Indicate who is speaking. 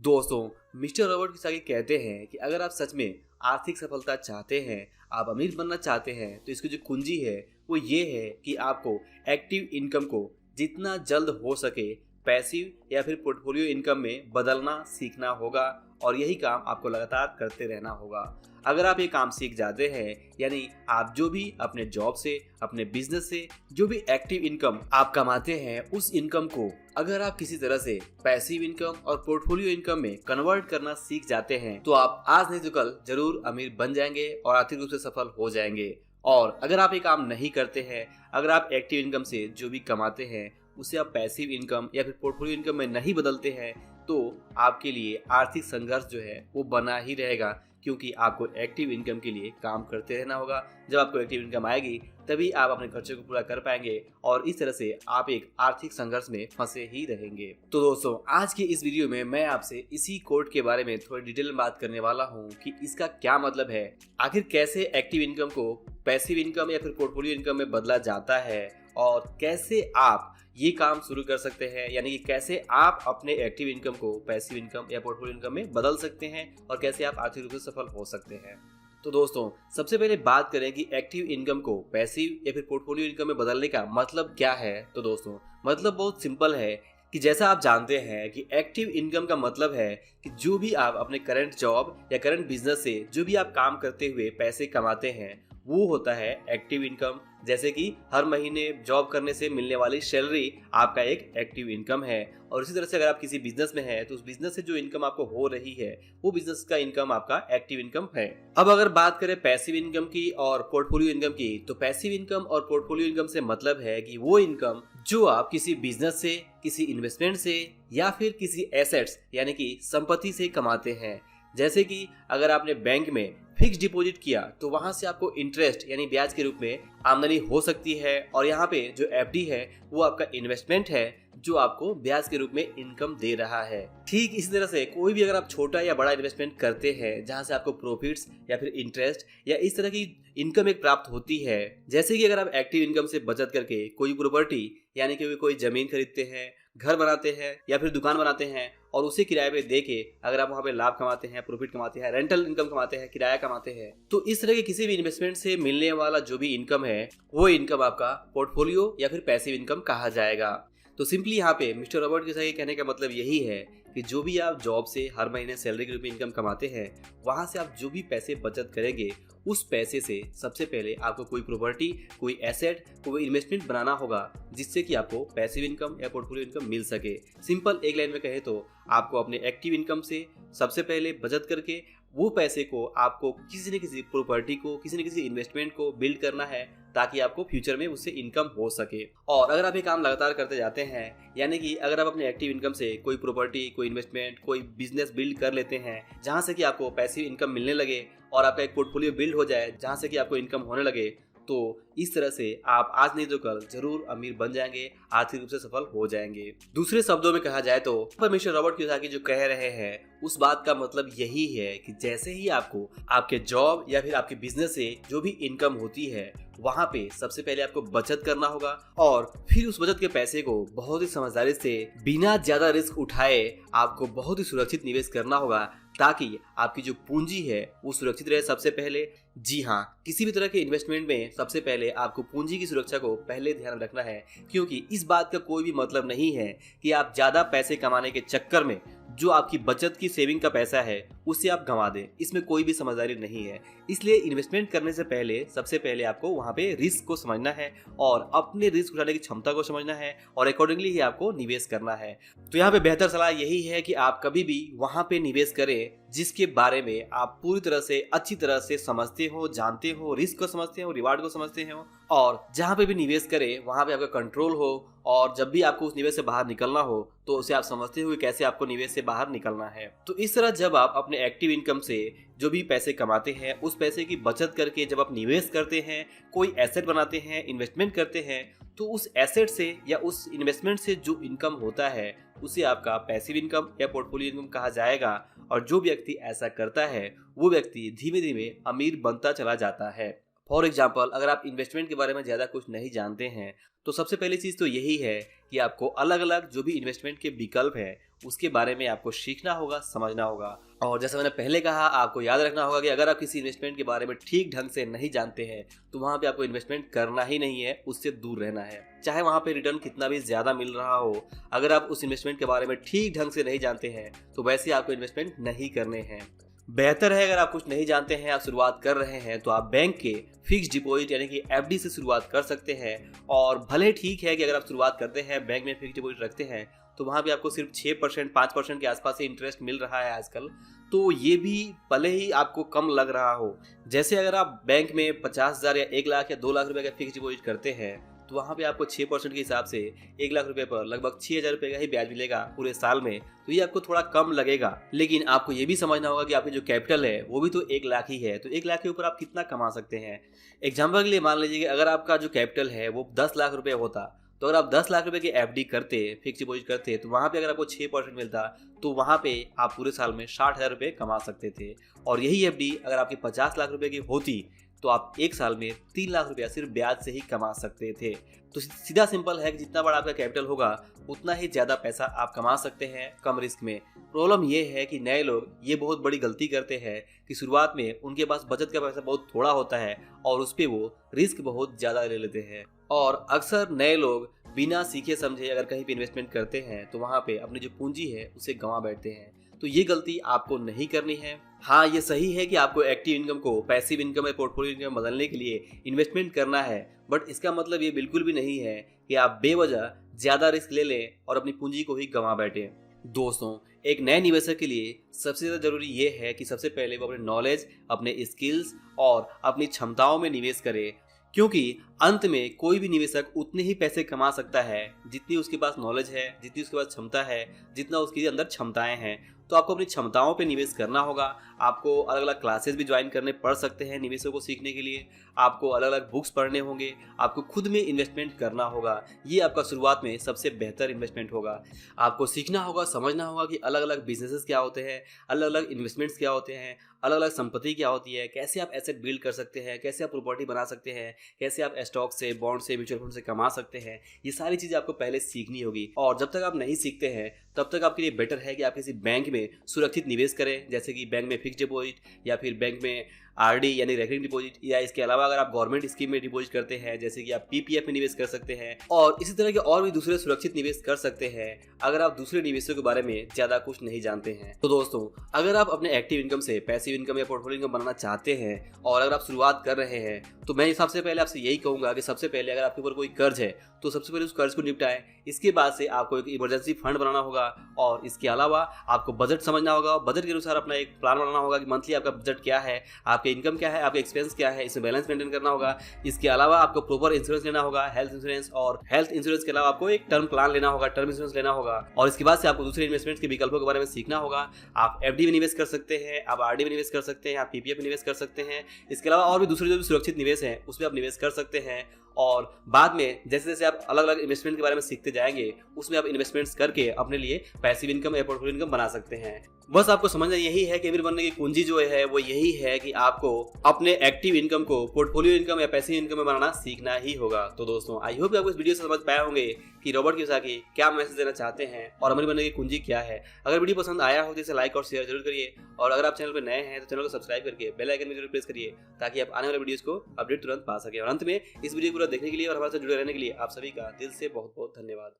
Speaker 1: दोस्तों, mister Robert Kiyosaki कहते हैं कि अगर आप सच में आर्थिक सफलता चाहते हैं, आप अमीर बनना चाहते हैं, तो इसकी जो कुंजी है वो ये है कि आपको एक्टिव इनकम को जितना जल्द हो सके पैसिव या फिर पोर्टफोलियो इनकम में बदलना सीखना होगा और यही काम आपको लगातार करते रहना होगा। अगर आप ये काम सीख जाते हैं, यानी आप जो भी अपने जॉब से, अपने बिजनेस से जो भी एक्टिव इनकम आप कमाते हैं, उस इनकम को अगर आप किसी तरह से पैसिव इनकम और पोर्टफोलियो इनकम में कन्वर्ट करना सीख जाते हैं, तो आप आज नहीं तो कल जरूर अमीर बन जाएंगे और आर्थिक रूप से सफल हो जाएंगे। और अगर आप ये काम नहीं करते हैं, अगर आप एक्टिव इनकम से जो भी कमाते हैं उसे आप पैसिव इनकम या फिर पोर्टफोलियो इनकम में नहीं बदलते हैं, तो आपके लिए आर्थिक संघर्ष जो है वो बना ही रहेगा, क्योंकि आपको एक्टिव इनकम के लिए काम करते रहना होगा। जब आपको एक्टिव इनकम आएगी तभी आप अपने खर्चे को पूरा कर पाएंगे और इस तरह से आप एक आर्थिक संघर्ष में फंसे ही रहेंगे। तो दोस्तों, आज की इस वीडियो में मैं आपसे इसी कोट के बारे में थोड़ी डिटेल में बात करने वाला हूँ कि इसका क्या मतलब है, आखिर कैसे एक्टिव इनकम को पैसिव इनकम या फिर पोर्टफोलियो इनकम में बदला जाता है और कैसे आप ये काम शुरू कर सकते हैं, यानी कि कैसे आप अपने एक्टिव इनकम को पैसिव इनकम या पोर्टफोलियो इनकम में बदल सकते हैं और कैसे आप आर्थिक रूप से सफल हो सकते हैं। तो दोस्तों, सबसे पहले बात करें कि एक्टिव इनकम को पैसिव या फिर पोर्टफोलियो इनकम में बदलने का मतलब क्या है। तो दोस्तों, मतलब बहुत सिंपल है कि जैसा आप जानते हैं कि एक्टिव इनकम का मतलब है कि जो भी आप अपने करंट जॉब या करंट बिजनेस से जो भी आप काम करते हुए पैसे कमाते हैं वो होता है एक्टिव इनकम। जैसे कि हर महीने जॉब करने से मिलने वाली सैलरी आपका एक एक्टिव इनकम है। और इसी तरह से अगर आप किसी बिजनेस में हैं तो उस बिजनेस से जो इनकम आपको हो रही है वो बिजनेस का इनकम आपका एक्टिव इनकम है। अब अगर बात करें पैसिव इनकम की और पोर्टफोलियो इनकम की, तो पैसिव इनकम और पोर्टफोलियो इनकम से मतलब है कि वो इनकम जो आप किसी बिजनेस से, किसी इन्वेस्टमेंट से या फिर किसी एसेट्स यानी कि संपत्ति से कमाते हैं। जैसे कि अगर आपने बैंक में फिक्स डिपॉजिट किया तो वहां से आपको इंटरेस्ट यानी ब्याज के रूप में आमदनी हो सकती है, और यहाँ पे जो एफडी है वो आपका इन्वेस्टमेंट है जो आपको ब्याज के रूप में इनकम दे रहा है। ठीक इसी तरह से कोई भी अगर आप छोटा या बड़ा इन्वेस्टमेंट करते हैं जहां से आपको प्रॉफिट्स या फिर इंटरेस्ट या इस तरह की इनकम एक प्राप्त होती है, जैसे कि अगर आप एक्टिव इनकम से बचत करके कोई प्रॉपर्टी यानी कि कोई जमीन खरीदते हैं, घर बनाते हैं या फिर दुकान बनाते हैं और उसे किराए पे दे के अगर आप वहाँ पे लाभ कमाते हैं, प्रॉफिट कमाते हैं, रेंटल इनकम कमाते हैं, किराया कमाते हैं, तो इस तरह के किसी भी इन्वेस्टमेंट से मिलने वाला जो भी इनकम है वो इनकम आपका पोर्टफोलियो या फिर पैसिव इनकम कहा जाएगा। तो सिंपली यहाँ पे मिस्टर रॉबर्ट कियोसाकी कहने का मतलब यही है कि जो भी आप जॉब से हर महीने सैलरी के रूप में इनकम कमाते हैं, वहां से आप जो भी पैसे बचत करेंगे उस पैसे से सबसे पहले आपको कोई प्रॉपर्टी, कोई एसेट, कोई इन्वेस्टमेंट बनाना होगा जिससे कि आपको पैसिव इनकम या पोर्टफोलियो इनकम मिल सके। सिंपल एक लाइन में कहे तो आपको अपने एक्टिव इनकम से सबसे पहले बचत करके वो पैसे को आपको किसी न किसी प्रॉपर्टी को, किसी न किसी इन्वेस्टमेंट को बिल्ड करना है ताकि आपको फ्यूचर में उससे इनकम हो सके। और अगर आप ये काम लगातार करते जाते हैं, यानी कि अगर आप अपने एक्टिव इनकम से कोई प्रॉपर्टी, कोई इन्वेस्टमेंट, कोई बिजनेस बिल्ड कर लेते हैं जहां से कि आपको पैसिव इनकम मिलने लगे और आपका एक पोर्टफोलियो बिल्ड हो जाए जहां से कि आपको इनकम होने लगे, तो इस तरह से आप आज नहीं तो कल जरूर अमीर बन जाएंगे, आर्थिक रूप से सफल हो जाएंगे। दूसरे शब्दों में कहा जाए तो मिस्टर रॉबर्ट कियोसाकी जो कह रहे हैं उस बात का मतलब यही है कि जैसे ही आपको आपके जॉब या फिर आपके बिजनेस से जो भी इनकम होती है वहां पे सबसे पहले आपको बचत करना होगा और फिर उस बचत के पैसे को बहुत ही समझदारी से बिना ज्यादा रिस्क उठाए आपको बहुत ही सुरक्षित निवेश करना होगा ताकि आपकी जो पूंजी है वो सुरक्षित रहे। सबसे पहले, जी हाँ, किसी भी तरह के इन्वेस्टमेंट में सबसे पहले आपको पूंजी की सुरक्षा को पहले ध्यान रखना है, क्योंकि इस बात का कोई भी मतलब नहीं है कि आप ज्यादा पैसे कमाने के चक्कर में जो आपकी बचत की सेविंग का पैसा है उसे आप गंवा दें। इसमें कोई भी समझदारी नहीं है। इसलिए इन्वेस्टमेंट करने से पहले सबसे पहले आपको वहां पे रिस्क को समझना है और अपने रिस्क उठाने की क्षमता को समझना है और अकॉर्डिंगली ही आपको निवेश करना है। तो यहाँ पे बेहतर सलाह यही है कि आप कभी भी वहां पे निवेश करें जिसके बारे में आप पूरी तरह से अच्छी तरह से समझते हो, जानते हो, रिस्क को समझते हो, रिवार्ड को समझते हो, और जहां पे भी निवेश करें वहां पे आपका कंट्रोल हो और जब भी आपको उस निवेश से बाहर निकलना हो तो उसे आप समझते हुए कैसे आपको निवेश से बाहर निकलना है। तो इस तरह जब आप अपने एक्टिव इनकम से जो भी पैसे कमाते हैं उस पैसे की बचत करके जब आप निवेश करते हैं, कोई एसेट बनाते हैं, इन्वेस्टमेंट करते हैं, तो उस एसेट से या उस इन्वेस्टमेंट से जो इनकम होता है उसे आपका पैसिव इनकम या पोर्टफोलियो इनकम कहा जाएगा। और जो व्यक्ति ऐसा करता है वो व्यक्ति धीमे धीमे अमीर बनता चला जाता है। फॉर एग्जाम्पल, अगर आप इन्वेस्टमेंट के बारे में ज़्यादा कुछ नहीं जानते हैं तो सबसे पहली चीज़ तो यही है कि आपको अलग अलग जो भी इन्वेस्टमेंट के विकल्प हैं उसके बारे में आपको सीखना होगा, समझना होगा। और जैसा मैंने पहले कहा, आपको याद रखना होगा कि अगर आप किसी इन्वेस्टमेंट के बारे में ठीक ढंग से नहीं जानते हैं तो वहाँ पे आपको इन्वेस्टमेंट करना ही नहीं है, उससे दूर रहना है। चाहे वहाँ पे रिटर्न कितना भी ज़्यादा मिल रहा हो, अगर आप उस इन्वेस्टमेंट के बारे में ठीक ढंग से नहीं जानते हैं तो वैसे आपको इन्वेस्टमेंट नहीं करने हैं। बेहतर है अगर आप कुछ नहीं जानते हैं, आप शुरुआत कर रहे हैं, तो आप बैंक के फिक्स डिपॉजिट यानी कि एफडी से शुरुआत कर सकते हैं। और भले ठीक है कि अगर आप शुरुआत करते हैं, बैंक में फिक्स डिपॉजिट रखते हैं, तो वहाँ भी आपको सिर्फ 6% 5% के आसपास से इंटरेस्ट मिल रहा है आजकल। तो ये भी भले ही आपको कम लग रहा हो, जैसे अगर आप बैंक में 50,000 या 1 लाख या 2 लाख रुपए का फिक्स डिपॉजिट करते हैं तो वहाँ पे आपको 6% के हिसाब से 1 लाख रुपए पर लगभग 6,000 रुपए का ही ब्याज मिलेगा पूरे साल में। तो ये आपको थोड़ा कम लगेगा, लेकिन आपको ये भी समझना होगा कि आपकी जो कैपिटल है वो भी तो 1 लाख ही है। तो 1 लाख के ऊपर आप कितना कमा सकते हैं। एग्जाम्पल के लिए मान लीजिए कि अगर आपका जो कैपिटल है वो 10 लाख रुपए होता, तो अगर आप 10 लाख रुपए की एफडी करते, फिक्स डिपॉजिट करते, तो वहाँ पे अगर आपको 6% मिलता तो वहाँ पे आप पूरे साल में 60,000 रुपए कमा सकते थे। और यही एफडी अगर आपकी 50 लाख रुपए की होती तो आप एक साल में 3 लाख रुपया सिर्फ ब्याज से ही कमा सकते थे। तो सीधा सिंपल है कि जितना बड़ा आपका कैपिटल होगा उतना ही ज़्यादा पैसा आप कमा सकते हैं कम रिस्क में। प्रॉब्लम ये है कि नए लोग ये बहुत बड़ी गलती करते हैं कि शुरुआत में उनके पास बचत का पैसा बहुत थोड़ा होता है और उस पर वो रिस्क बहुत ज़्यादा ले लेते हैं। और अक्सर नए लोग बिना सीखे समझे अगर कहीं पे इन्वेस्टमेंट करते हैं तो वहाँ पे अपनी जो पूंजी है उसे गंवा बैठते हैं। तो ये गलती आपको नहीं करनी है। हाँ, ये सही है कि आपको एक्टिव इनकम को पैसिव इनकम या पोर्टफोलियो इनकम बदलने के लिए इन्वेस्टमेंट करना है, बट इसका मतलब ये बिल्कुल भी नहीं है कि आप बेवजह ज़्यादा रिस्क ले लें और अपनी पूंजी को ही गंवा बैठें। दोस्तों, एक नए निवेशक के लिए सबसे ज़्यादा ज़रूरी ये है कि सबसे पहले वो अपने नॉलेज, अपने स्किल्स और अपनी क्षमताओं में निवेश करे, क्योंकि अंत में कोई भी निवेशक उतने ही पैसे कमा सकता है जितनी उसके पास नॉलेज है, जितनी उसके पास क्षमता है, जितना उसके अंदर क्षमताएं हैं। तो आपको अपनी क्षमताओं पे निवेश करना होगा। आपको अलग अलग क्लासेस भी ज्वाइन करने पड़ सकते हैं निवेशों को सीखने के लिए। आपको अलग अलग बुक्स पढ़ने होंगे, आपको खुद में इन्वेस्टमेंट करना होगा। ये आपका शुरुआत में सबसे बेहतर इन्वेस्टमेंट होगा। आपको सीखना होगा, समझना होगा कि अलग अलग बिजनेसेस क्या होते हैं, अलग अलग इन्वेस्टमेंट्स क्या होते हैं, अलग अलग संपत्ति क्या होती है, कैसे आप एसेट बिल्ड कर सकते हैं, कैसे आप प्रॉपर्टी बना सकते हैं, कैसे आप स्टॉक से, बॉन्ड से, म्यूचुअल फंड से कमा सकते हैं। ये सारी चीज़ें आपको पहले सीखनी होगी। और जब तक आप नहीं सीखते हैं तब तक आपके लिए बेटर है कि आप किसी बैंक में सुरक्षित निवेश करें, जैसे कि बैंक में फिक्स डिपॉजिट या फिर बैंक में आरडी यानी रेकरिंग डिपॉजिट, या इसके अलावा अगर आप गवर्नमेंट स्कीम में डिपॉजिट करते हैं जैसे कि आप पीपीएफ में निवेश कर सकते हैं। और इसी तरह के और भी दूसरे सुरक्षित निवेश कर सकते हैं अगर आप दूसरे निवेशों के बारे में ज़्यादा कुछ नहीं जानते हैं। तो दोस्तों, अगर आप अपने एक्टिव इनकम से पैसिव इनकम या पोर्टफोलियो इनकम बनाना चाहते हैं और अगर आप शुरुआत कर रहे हैं तो मैं सबसे पहले आपसे यही कहूँगा कि सबसे पहले अगर आपके ऊपर कोई कर्ज है तो सबसे पहले उस कर्ज को निपटाएं। इसके बाद से आपको एक इमरजेंसी फंड बनाना होगा और इसके अलावा आपको बजट समझना होगा। बजट के अनुसार अपना एक प्लान बनाना होगा कि मंथली आपका बजट क्या है, आपके इनकम क्या है, आपके एक्सपेंस क्या है, इसमें बैलेंस मेंटेन करना होगा। इसके अलावा आपको प्रॉपर इंश्योरेंस लेना होगा, हेल्थ इंश्योरेंस, और हेल्थ इंश्योरेंस के अलावा आपको एक टर्म प्लान लेना होगा, टर्म इंश्योरेंस लेना होगा। और इसके बाद से आपको दूसरे इन्वेस्टमेंट्स के विकल्पों के बारे में सीखना होगा। आप एफडी में निवेश कर सकते हैं, आप आरडी में निवेश कर सकते हैं, आप पीपीएफ में निवेश कर सकते हैं। इसके अलावा और भी दूसरे जो भी सुरक्षित निवेश हैं उसमें आप निवेश कर सकते हैं। और बाद में जैसे जैसे आप अलग अलग इन्वेस्टमेंट के बारे में सीखते जाएंगे उसमें आप इन्वेस्टमेंट्स करके अपने लिए पैसिव इनकम या पोर्टफोलियो इनकम बना सकते हैं। बस आपको समझना यही है कि अमीर बनने की कुंजी जो है वो यही है कि आपको अपने एक्टिव इनकम को पोर्टफोलियो इनकम या पैसिव इनकम में बनाना सीखना ही होगा। तो दोस्तों, आई होप आपको इस वीडियो से समझ पाए होंगे कि रॉबर्ट कियोसाकी क्या मैसेज देना चाहते हैं और अमीर बनने की कुंजी क्या है। अगर वीडियो पसंद आया हो तो इसे लाइक और शेयर जरूर करिए, और अगर आप चैनल पर नए हैं तो चैनल को सब्सक्राइब करके बेल आइकन में जरूर प्रेस करिए ताकि आप आने वाले वीडियोस को अपडेट तुरंत पा सकें। और अंत में इस वीडियो को पूरा देखने के लिए और हमारे साथ जुड़े रहने के लिए आप सभी का दिल से बहुत बहुत धन्यवाद।